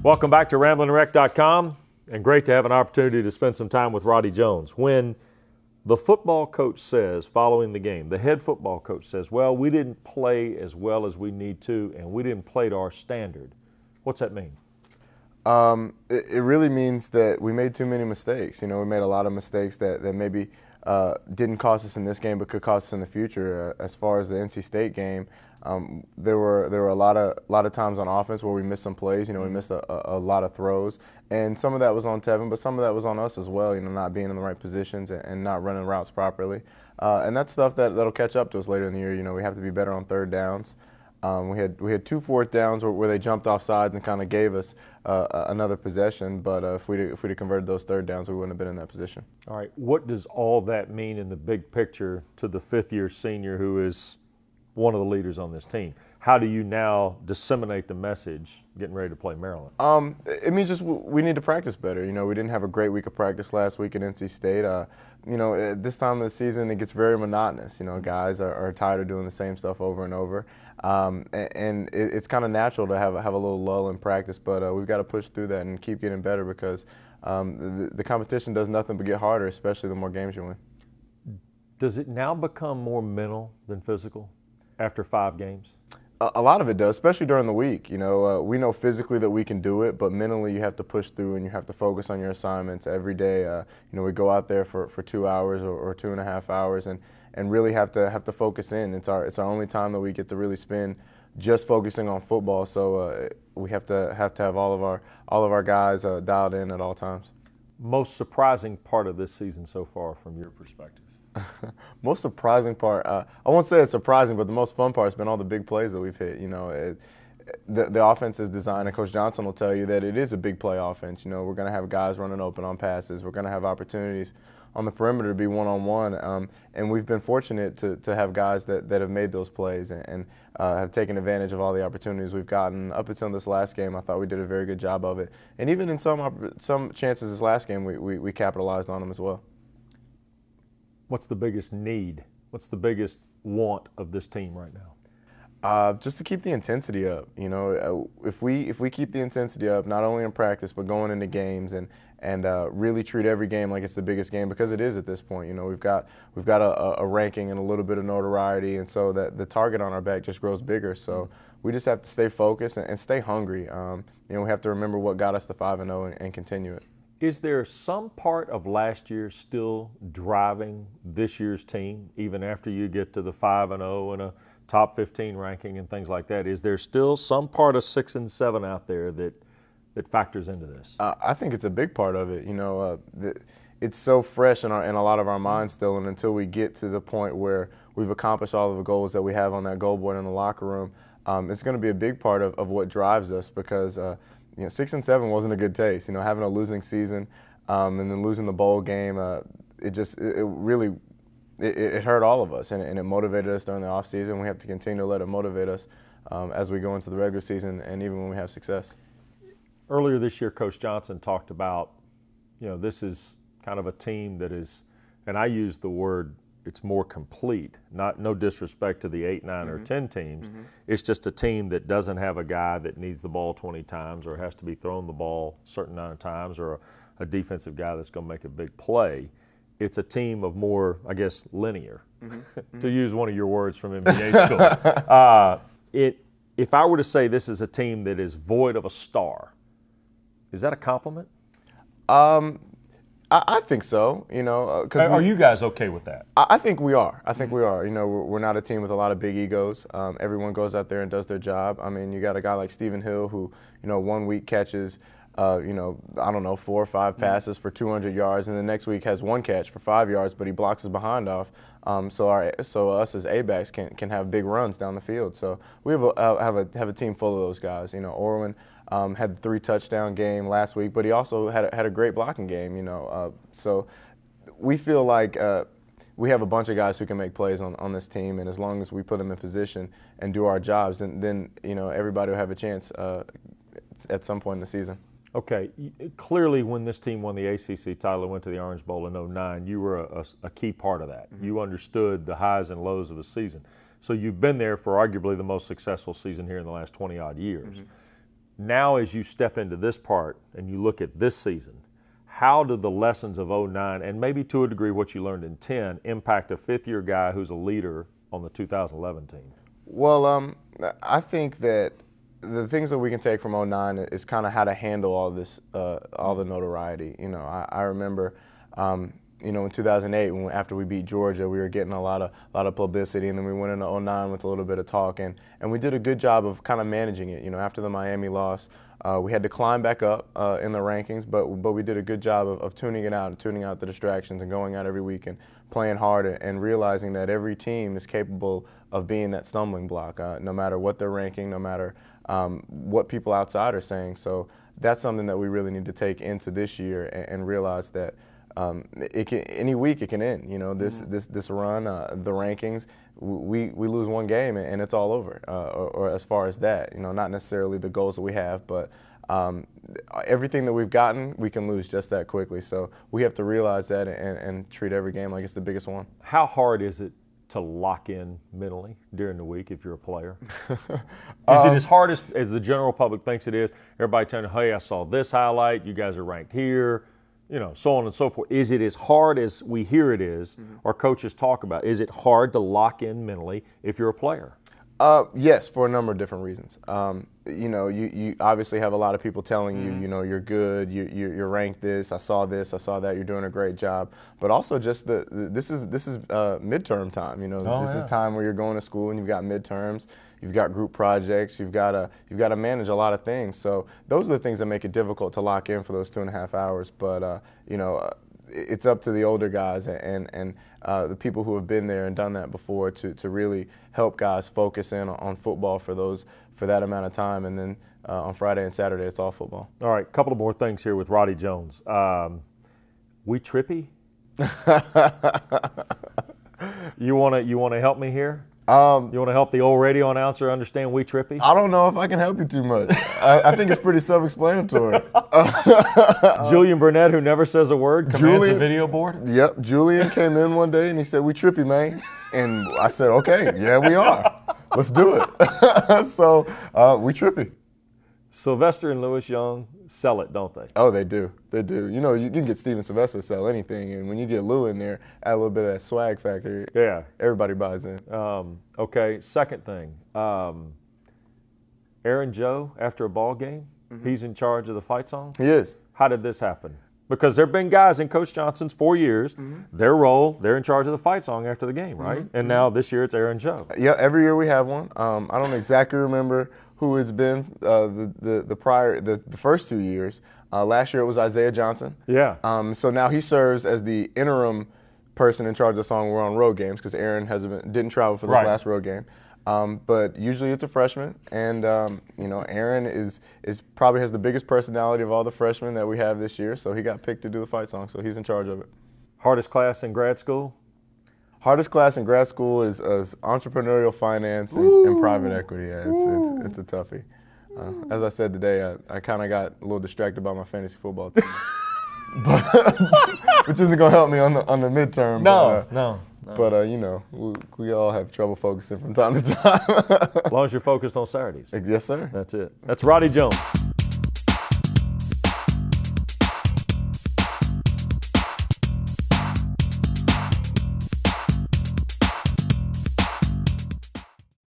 Welcome back to RamblingWreck.com, and great to have an opportunity to spend some time with Roddy Jones. When the football coach says, following the game, the head football coach says, well, we didn't play as well as we need to, and we didn't play to our standard, what's that mean? It really means that we made too many mistakes. We made a lot of mistakes that maybe didn't cost us in this game but could cost us in the future. As far as the NC State game, there were a lot of times on offense where we missed some plays. We missed a lot of throws, and some of that was on Tevin, but some of that was on us as well. Not being in the right positions and not running routes properly, and that's stuff that'll catch up to us later in the year. We have to be better on third downs. We had 2 fourth downs where they jumped offside and kind of gave us another possession. But if we'd have converted those third downs, we wouldn't have been in that position. All right. What does all that mean in the big picture to the fifth-year senior who is one of the leaders on this team? How do you now disseminate the message getting ready to play Maryland? It means just we need to practice better. We didn't have a great week of practice last week at NC State. At this time of the season, it gets very monotonous. Guys are tired of doing the same stuff over and over. And it's kind of natural to have a little lull in practice, but we've got to push through that and keep getting better because the competition does nothing but get harder, especially the more games you win. Does it now become more mental than physical after 5 games? A lot of it does, especially during the week. We know physically that we can do it, but mentally you have to push through and you have to focus on your assignments every day. We go out there for 2 hours or 2.5 hours and really have to focus in. It's our only time that we get to really spend just focusing on football. So we have to have all of our guys dialed in at all times. Most surprising part of this season so far, from your perspective? Most surprising part, I won't say it's surprising, but the most fun part has been all the big plays that we've hit. The offense is designed, and Coach Johnson will tell you that it is a big play offense. We're going to have guys running open on passes. We're going to have opportunities on the perimeter to be one-on-one, and we've been fortunate to have guys that have made those plays and have taken advantage of all the opportunities we've gotten. Up until this last game, I thought we did a very good job of it. And even in some chances this last game, we capitalized on them as well. What's the biggest need? What's the biggest want of this team right now? Just to keep the intensity up. If we keep the intensity up, not only in practice but going into games and really treat every game like it's the biggest game, because it is at this point. We've got a ranking and a little bit of notoriety, and so that the target on our back just grows bigger. So we just have to stay focused and stay hungry. We have to remember what got us to 5-0 and continue it. Is there some part of last year still driving this year's team, even after you get to the 5-0 and a top 15 ranking and things like that? Is there still some part of 6 and 7 out there that factors into this? I think it's a big part of it. It's so fresh in a lot of our minds still, and until we get to the point where we've accomplished all of the goals that we have on that goal board in the locker room, it's going to be a big part of what drives us, because 6 and 7 wasn't a good taste. Having a losing season and then losing the bowl game, it really hurt all of us, and it motivated us during the off season. We have to continue to let it motivate us as we go into the regular season and even when we have success. Earlier this year, Coach Johnson talked about, this is kind of a team that is, and I use the word, it's more complete. No disrespect to the 8, 9, or 10 teams. It's just a team that doesn't have a guy that needs the ball 20 times or has to be thrown the ball a certain amount of times, or a defensive guy that's going to make a big play. It's a team of more, I guess, linear, to use one of your words from NBA school. If I were to say this is a team that is void of a star, is that a compliment? I think so. Are you guys okay with that? I think we are. We're not a team with a lot of big egos. Everyone goes out there and does their job. You got a guy like Stephen Hill who, 1 week catches, 4 or 5 passes for 200 yards, and the next week has 1 catch for 5 yards, but he blocks his behind off. So us as A-backs can have big runs down the field. So we have a team full of those guys. Orwin had the 3 touchdown game last week, but he also had a great blocking game. So we feel like we have a bunch of guys who can make plays on this team, and as long as we put them in position and do our jobs, then everybody will have a chance at some point in the season. Okay, clearly when this team won the ACC title and went to the Orange Bowl in 2009, you were a key part of that. You understood the highs and lows of the season. So you've been there for arguably the most successful season here in the last 20-odd years. now as you step into this part and you look at this season, how did the lessons of '09 and maybe to a degree what you learned in 10 impact a fifth-year guy who's a leader on the 2011 team? Well, I think that the things that we can take from '09 is kind of how to handle all this, all the notoriety. You know, I remember, you know, in 2008, after we beat Georgia, we were getting a lot of publicity, and then we went into '09 with a little bit of talk, and we did a good job of kind of managing it. You know, after the Miami loss, we had to climb back up in the rankings, but we did a good job of tuning it out and tuning out the distractions and going out every week and playing hard and realizing that every team is capable of being that stumbling block, no matter what they're ranking, no matter what people outside are saying. So that's something that we really need to take into this year and realize that it can, any week it can end. You know, this run, the rankings, we lose one game and it's all over. Or as far as that, you know, not necessarily the goals that we have, but everything that we've gotten, we can lose just that quickly. So we have to realize that and treat every game like it's the biggest one. How hard is it to lock in mentally during the week if you're a player? Is it as hard as the general public thinks it is? Everybody telling you, hey, I saw this highlight, you guys are ranked here, you know, so on and so forth. Is it as hard as we hear it is, or coaches talk about? Is it hard to lock in mentally if you're a player? Yes, for a number of different reasons. You know, you obviously have a lot of people telling you, you know, you're good, you're ranked this, I saw that, you're doing a great job. But also just this is midterm time. You know, this is time where you're going to school and you've got midterms, you've got group projects, you've got to manage a lot of things. So those are the things that make it difficult to lock in for those 2.5 hours. But you know, it's up to the older guys and the people who have been there and done that before to really help guys focus in on football for that amount of time. And then on Friday and Saturday, it's all football. All right, a couple of more things here with Roddy Jones. We trippy? You want to help me here? You want to help the old radio announcer understand we trippy? I don't know if I can help you too much. I think it's pretty self-explanatory. Julian Burnett, who never says a word, commands the video board? Yep. Julian came in one day and he said, we trippy, man. And I said, okay, yeah, we are. Let's do it. So we trippy. Sylvester and Lewis Young sell it, don't they? Oh, they do. They do. You know, you can get Steven Sylvester to sell anything, and when you get Lou in there, add a little bit of that swag factor, yeah, everybody buys in. Okay, second thing. Aaron Joe, after a ball game, he's in charge of the fight song? He is. How did this happen? Because there have been guys in Coach Johnson's 4 years, their role, they're in charge of the fight song after the game, right? And now this year it's Aaron Joe. Yeah, every year we have one. I don't exactly remember who it's been the first 2 years. Last year it was Isaiah Johnson. Yeah. So now he serves as the interim person in charge of the song when we're on road games because Aaron didn't travel for this last road game. But usually it's a freshman, and you know, Aaron is probably has the biggest personality of all the freshmen that we have this year. So he got picked to do the fight song, so he's in charge of it. Hardest class in grad school? Hardest class in grad school is entrepreneurial finance and private equity. Yeah, it's a toughie. As I said today, I kind of got a little distracted by my fantasy football team, which isn't gonna help me on the midterm. No. But you know, we all have trouble focusing from time to time. As long as you're focused on Saturdays. Yes, sir. That's it. That's Roddy Jones.